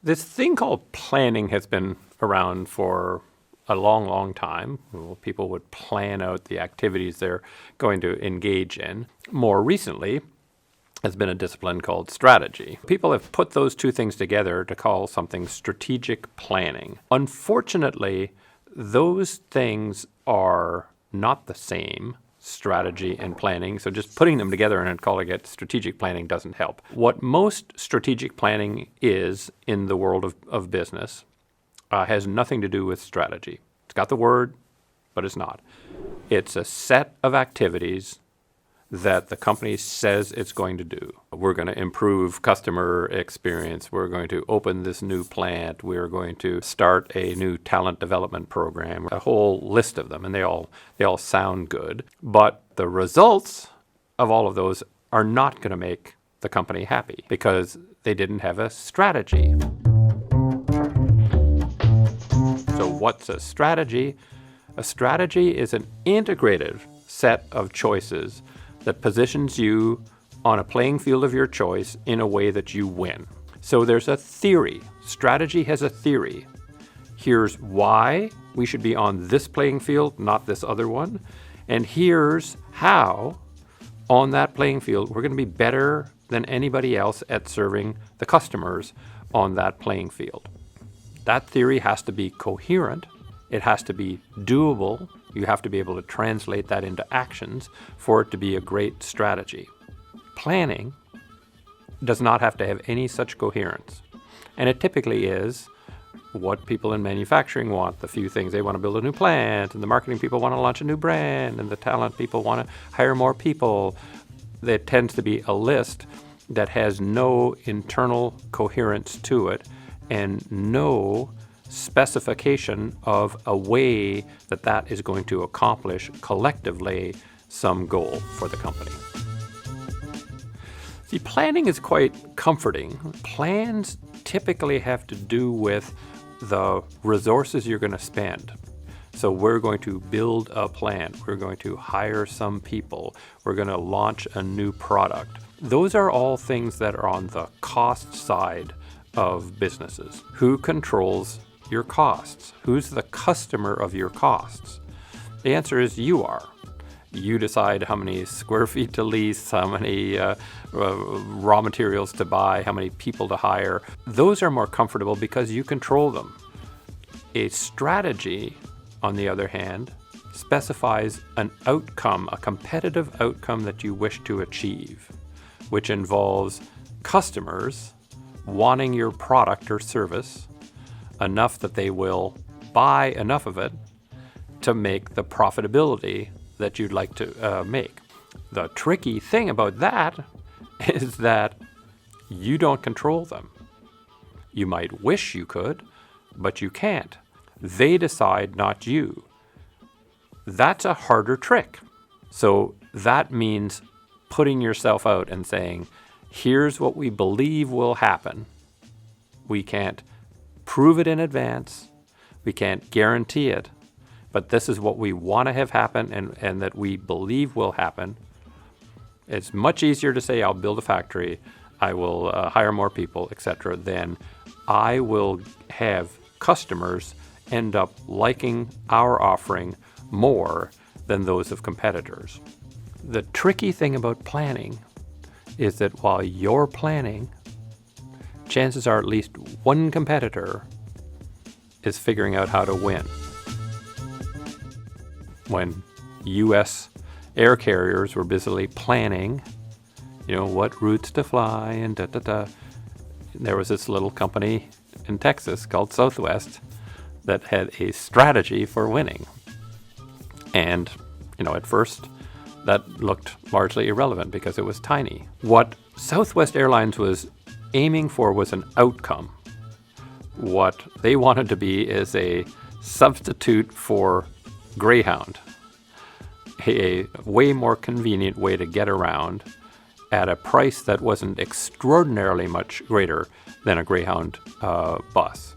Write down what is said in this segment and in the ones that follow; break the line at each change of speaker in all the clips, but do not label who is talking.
This thing called planning has been around for a long, long time. Well, people would plan out the activities they're going to engage in. More recently, has been a discipline called strategy. People have put those two things together to call something strategic planning. Unfortunately, those things are not the same, strategy and planning. So just putting them together and calling it strategic planning doesn't help. What most strategic planning is in the world of business has nothing to do with strategy. It's got the word, but it's not. It's a set of activities that the company says it's going to do. We're going to improve customer experience. We're going to open this new plant. We're going to start a new talent development program. A whole list of them, and they all sound good. But the results of all of those are not going to make the company happy because they didn't have a strategy. So what's a strategy? A strategy is an integrated set of choices that positions you on a playing field of your choice in a way that you win. So there's a theory. Strategy has a theory. Here's why we should be on this playing field, not this other one. And here's how, on that playing field, we're going to be better than anybody else at serving the customers on that playing field. That theory has to be coherent. It has to be doable. You have to be able to translate that into actions for it to be a great strategy. Planning does not have to have any such coherence. And it typically is what people in manufacturing want, the few things they want to build a new plant, and the marketing people want to launch a new brand, and the talent people want to hire more people. There tends to be a list that has no internal coherence to it and no specification of a way that is going to accomplish collectively some goal for the company. See, planning is quite comforting. Plans typically have to do with the resources you're going to spend. So we're going to build a plant. We're going to hire some people. We're going to launch a new product. Those are all things that are on the cost side of businesses. Who controls your costs? Who's the customer of your costs? The answer is you are. You decide how many square feet to lease, how many raw materials to buy, how many people to hire. Those are more comfortable because you control them. A strategy, on the other hand, specifies an outcome, a competitive outcome that you wish to achieve, which involves customers wanting your product or service enough that they will buy enough of it to make the profitability that you'd like to make. The tricky thing about that is that you don't control them. You might wish you could, but you can't. They decide, not you. That's a harder trick. So that means putting yourself out and saying, here's what we believe will happen. We can't prove it in advance. We can't guarantee it. But this is what we want to have happen and that we believe will happen. It's much easier to say, I'll build a factory, I will hire more people, etc., than I will have customers end up liking our offering more than those of competitors. The tricky thing about planning is that while you're planning, chances are at least one competitor is figuring out how to win. When U.S. air carriers were busily planning, what routes to fly and there was this little company in Texas called Southwest that had a strategy for winning. And, at first, that looked largely irrelevant because it was tiny. What Southwest Airlines was aiming for was an outcome. What they wanted to be is a substitute for Greyhound, a way more convenient way to get around at a price that wasn't extraordinarily much greater than a Greyhound bus.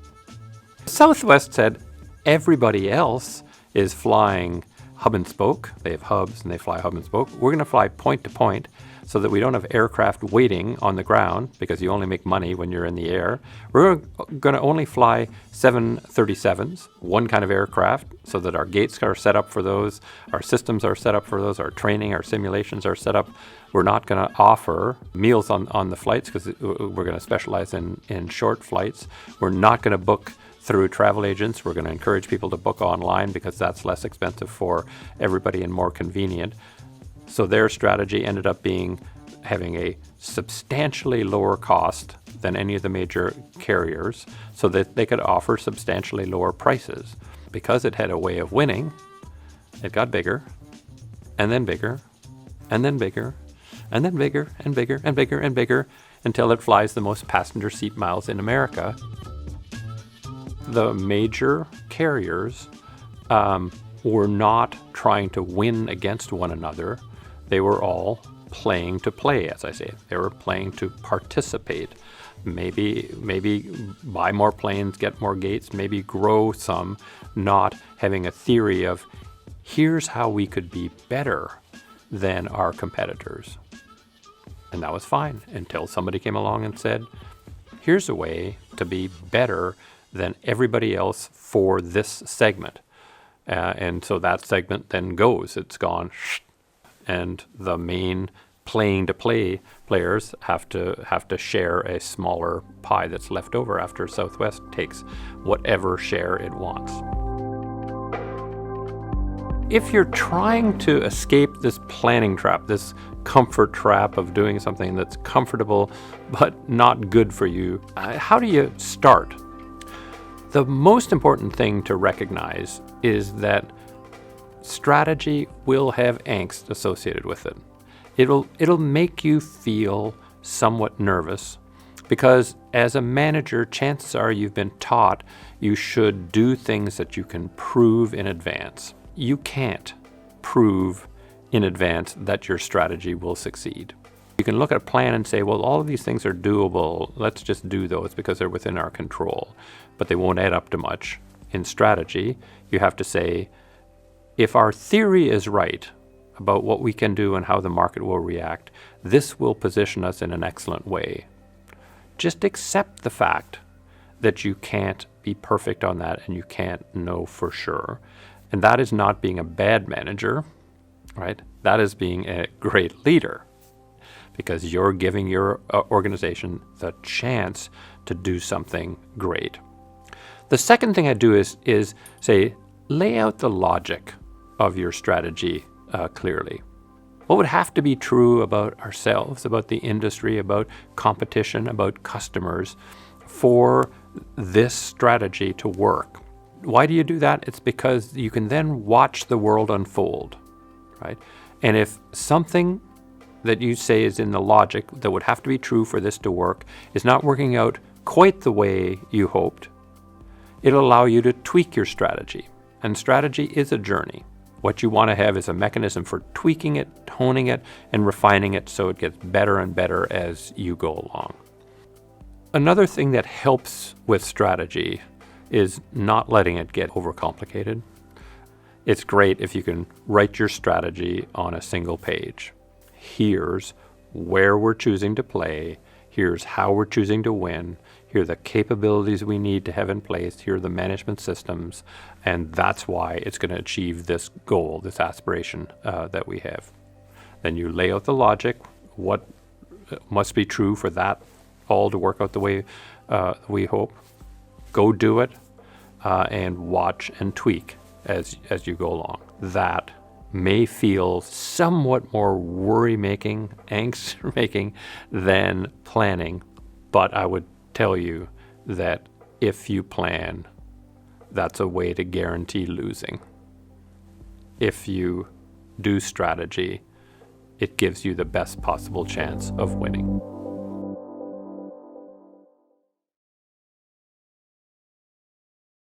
Southwest said everybody else is flying hub and spoke. They have hubs and they fly hub and spoke. We're going to fly point to point. so that we don't have aircraft waiting on the ground, because you only make money when you're in the air. We're going to only fly 737s, one kind of aircraft, so that our gates are set up for those, our systems are set up for those, our training, our simulations are set up. We're not going to offer meals on the flights, because we're going to specialize in short flights. We're not going to book through travel agents. We're going to encourage people to book online, because that's less expensive for everybody and more convenient. So their strategy ended up being having a substantially lower cost than any of the major carriers, so that they could offer substantially lower prices. Because it had a way of winning, it got bigger, and then bigger, and then bigger, and then bigger, and bigger, and bigger, and bigger, until it flies the most passenger seat miles in America. The major carriers were not trying to win against one another. They were all playing to play, as I say. They were playing to participate. Maybe buy more planes, get more gates, maybe grow some, not having a theory of, here's how we could be better than our competitors. And that was fine until somebody came along and said, here's a way to be better than everybody else for this segment. And so that segment then goes. It's gone, and the main playing to play players have to share a smaller pie that's left over after Southwest takes whatever share it wants. If you're trying to escape this planning trap, this comfort trap of doing something that's comfortable but not good for you, how do you start? The most important thing to recognize is that strategy will have angst associated with it. It'll make you feel somewhat nervous, because as a manager, chances are you've been taught you should do things that you can prove in advance. You can't prove in advance that your strategy will succeed. You can look at a plan and say, well, all of these things are doable. Let's just do those because they're within our control, but they won't add up to much. In strategy, you have to say, if our theory is right about what we can do and how the market will react, this will position us in an excellent way. Just accept the fact that you can't be perfect on that and you can't know for sure. And that is not being a bad manager, right? That is being a great leader, because you're giving your organization the chance to do something great. The second thing I do is say, lay out the logic of your strategy clearly. What would have to be true about ourselves, about the industry, about competition, about customers for this strategy to work? Why do you do that? It's because you can then watch the world unfold, right? And if something that you say is in the logic that would have to be true for this to work is not working out quite the way you hoped, it'll allow you to tweak your strategy. And strategy is a journey. What you want to have is a mechanism for tweaking it, honing it, and refining it so it gets better and better as you go along. Another thing that helps with strategy is not letting it get overcomplicated. It's great if you can write your strategy on a single page. Here's where we're choosing to play. Here's how we're choosing to win. Here are the capabilities we need to have in place. Here are the management systems. And that's why it's going to achieve this goal, this aspiration that we have. Then you lay out the logic, what must be true for that all to work out the way we hope. Go do it and watch and tweak as you go along. That may feel somewhat more worry-making, angst-making than planning, but I would tell you that if you plan, that's a way to guarantee losing. If you do strategy, it gives you the best possible chance of winning.